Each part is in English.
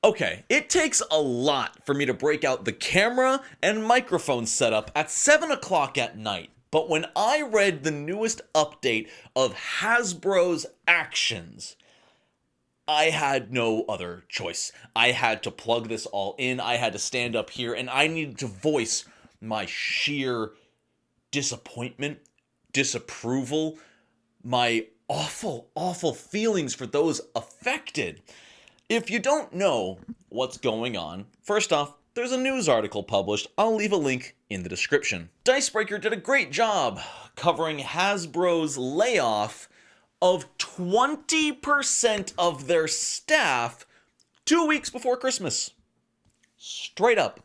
Okay, it takes a lot for me to break out the camera and microphone setup at 7 o'clock at night. But when I read the newest update of Hasbro's actions, I had no other choice. I had to plug this all in. I had to stand up here and I needed to voice my sheer disappointment, disapproval, my awful, awful feelings for those affected. If you don't know what's going on, first off, there's a news article published. I'll leave a link in the description. Dicebreaker did a great job covering Hasbro's layoff of 20% of their staff 2 weeks before Christmas. Straight up.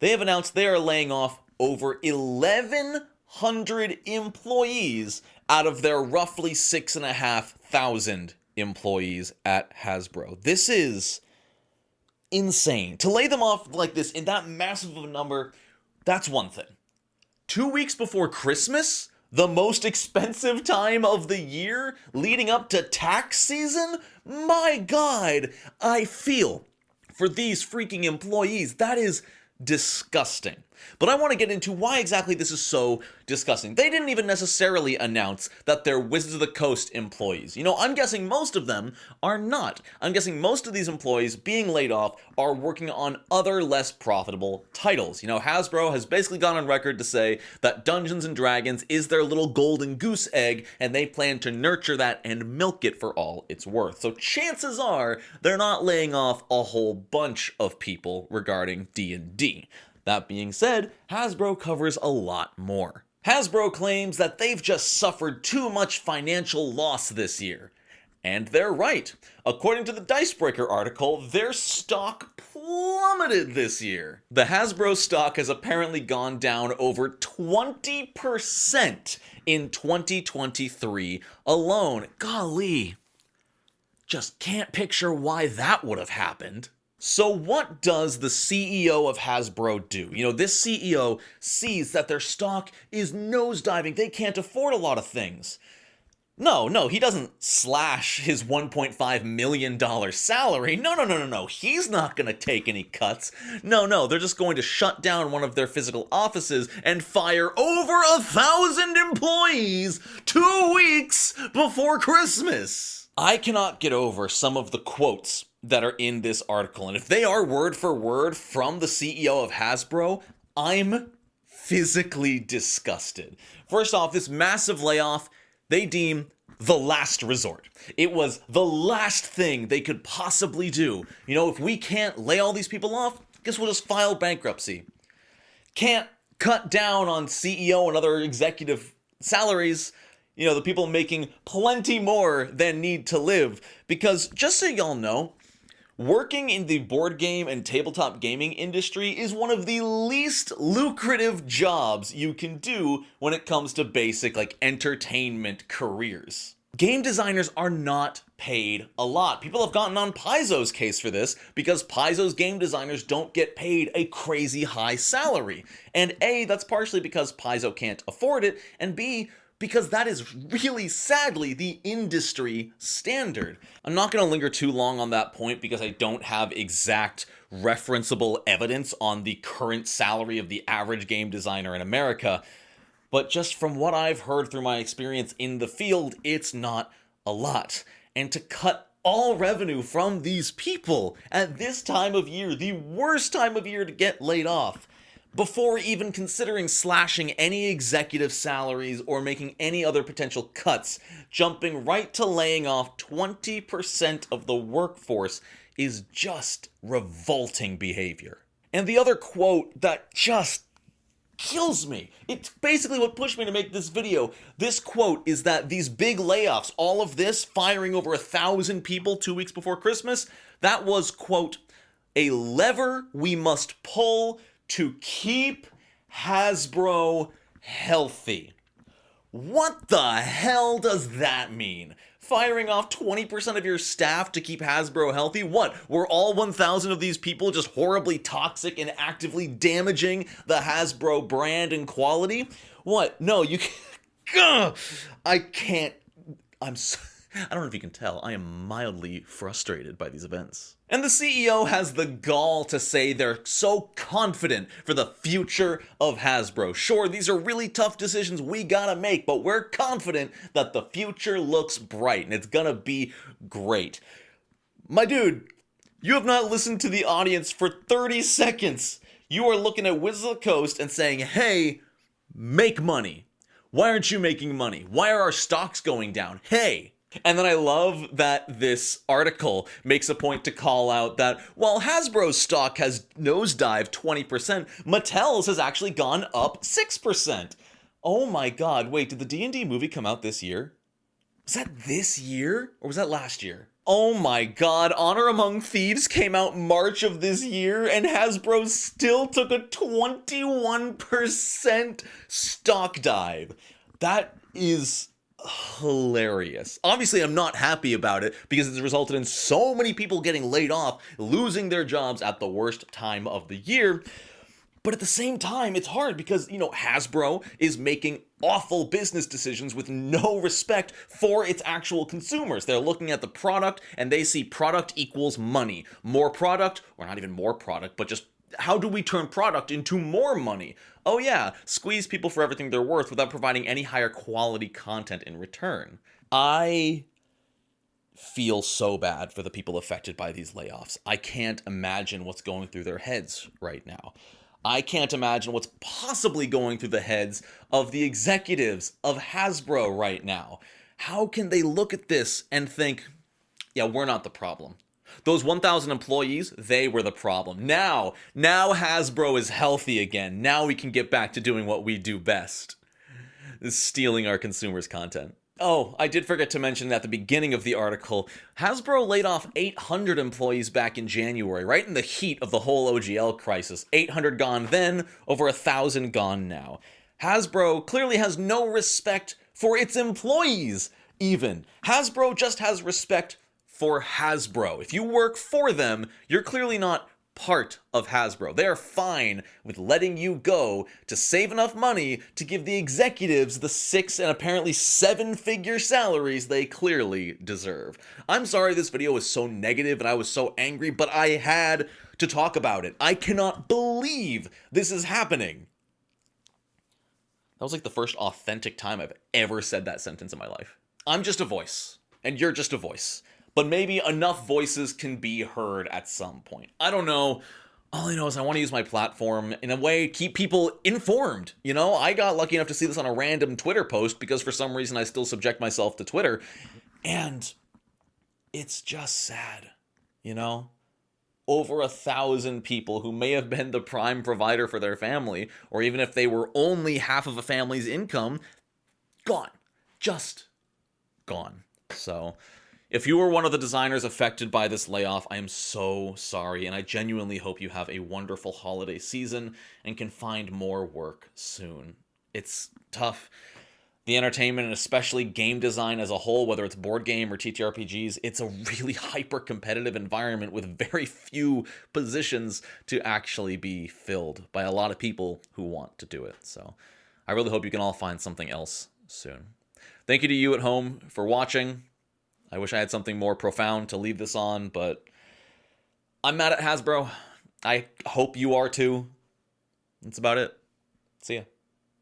They have announced they are laying off over 1,100 employees out of their roughly 6,500 employees at Hasbro. This is insane. To lay them off like this in that massive of a number, that's one thing. 2 weeks before Christmas, the most expensive time of the year leading up to tax season? My God, I feel for these freaking employees. That is disgusting. But I want to get into why exactly this is so disgusting. They didn't even necessarily announce that they're Wizards of the Coast employees. You know, I'm guessing most of them are not. I'm guessing most of these employees being laid off are working on other less profitable titles. You know, Hasbro has basically gone on record to say that Dungeons & Dragons is their little golden goose egg, and they plan to nurture that and milk it for all it's worth. So chances are they're not laying off a whole bunch of people regarding D&D. That being said, Hasbro covers a lot more. Hasbro claims that they've just suffered too much financial loss this year. And they're right. According to the Dicebreaker article, their stock plummeted this year. The Hasbro stock has apparently gone down over 20% in 2023 alone. Golly, just can't picture why that would have happened. So what does the CEO of Hasbro do? You know, this CEO sees that their stock is nosediving. They can't afford a lot of things. No, he doesn't slash his $1.5 million salary. No. He's not going to take any cuts. No, they're just going to shut down one of their physical offices and fire over 1,000 employees 2 weeks before Christmas. I cannot get over some of the quotes that are in this article, and if they are word for word from the CEO of Hasbro, I'm physically disgusted. First off, this massive layoff, they deem the last resort. It was the last thing they could possibly do. You know, if we can't lay all these people off, guess we'll just file bankruptcy. Can't cut down on CEO and other executive salaries, you know, the people making plenty more than need to live. Because just so y'all know, working in the board game and tabletop gaming industry is one of the least lucrative jobs you can do when it comes to basic, like, entertainment careers. Game designers are not paid a lot. People have gotten on Paizo's case for this because Paizo's game designers don't get paid a crazy high salary. And A, that's partially because Paizo can't afford it, and B, because that is really, sadly, the industry standard. I'm not going to linger too long on that point because I don't have exact referenceable evidence on the current salary of the average game designer in America, but just from what I've heard through my experience in the field, it's not a lot. And to cut all revenue from these people at this time of year, the worst time of year to get laid off, before even considering slashing any executive salaries or making any other potential cuts, jumping right to laying off 20% of the workforce is just revolting behavior. And the other quote that just kills me, it's basically what pushed me to make this video. This quote is that these big layoffs, all of this, firing over 1,000 people 2 weeks before Christmas, that was, quote, a lever we must pull to keep Hasbro healthy. What the hell does that mean? Firing off 20% of your staff to keep Hasbro healthy? What, were all 1,000 of these people just horribly toxic and actively damaging the Hasbro brand and quality? What? No, you can't. I can't. I don't know if you can tell, I am mildly frustrated by these events. And the CEO has the gall to say they're so confident for the future of Hasbro. Sure, these are really tough decisions we gotta make, but we're confident that the future looks bright and it's gonna be great. My dude, you have not listened to the audience for 30 seconds. You are looking at Wizards of the Coast and saying, hey, make money. Why aren't you making money? Why are our stocks going down? Hey! And then I love that this article makes a point to call out that while Hasbro's stock has nosedived 20%, Mattel's has actually gone up 6%. Oh my god, wait, did the D&D movie come out this year? Was that this year? Or was that last year? Oh my god, Honor Among Thieves came out March of this year, and Hasbro still took a 21% stock dive. That is hilarious. Obviously, I'm not happy about it because it's resulted in so many people getting laid off, losing their jobs at the worst time of the year. But at the same time, it's hard because, Hasbro is making awful business decisions with no respect for its actual consumers. They're looking at the product and they see product equals money. More product, or not even more product, but just how do we turn product into more money? Oh yeah, squeeze people for everything they're worth without providing any higher quality content in return. I feel so bad for the people affected by these layoffs. I can't imagine what's going through their heads right now. I can't imagine what's possibly going through the heads of the executives of Hasbro right now. How can they look at this and think, yeah, we're not the problem. Those 1,000 employees, they were the problem. Now Hasbro is healthy again. Now we can get back to doing what we do best. Is stealing our consumers' content. Oh, I did forget to mention at the beginning of the article, Hasbro laid off 800 employees back in January, right in the heat of the whole OGL crisis. 800 gone then, over 1,000 gone now. Hasbro clearly has no respect for its employees, even. Hasbro just has respect for Hasbro. If you work for them, you're clearly not part of Hasbro. They are fine with letting you go to save enough money to give the executives the 6 and apparently 7-figure salaries they clearly deserve. I'm sorry this video was so negative and I was so angry, but I had to talk about it. I cannot believe this is happening. That was like the first authentic time I've ever said that sentence in my life. I'm just a voice, and you're just a voice. But maybe enough voices can be heard at some point. I don't know. All I know is I want to use my platform in a way, keep people informed. I got lucky enough to see this on a random Twitter post because for some reason I still subject myself to Twitter. And it's just sad, Over 1,000 people who may have been the prime provider for their family, or even if they were only half of a family's income, gone. Just gone. So if you were one of the designers affected by this layoff, I am so sorry, and I genuinely hope you have a wonderful holiday season and can find more work soon. It's tough. The entertainment, and especially game design as a whole, whether it's board game or TTRPGs, it's a really hyper-competitive environment with very few positions to actually be filled by a lot of people who want to do it. So I really hope you can all find something else soon. Thank you to you at home for watching. I wish I had something more profound to leave this on, but I'm mad at Hasbro. I hope you are too. That's about it. See ya.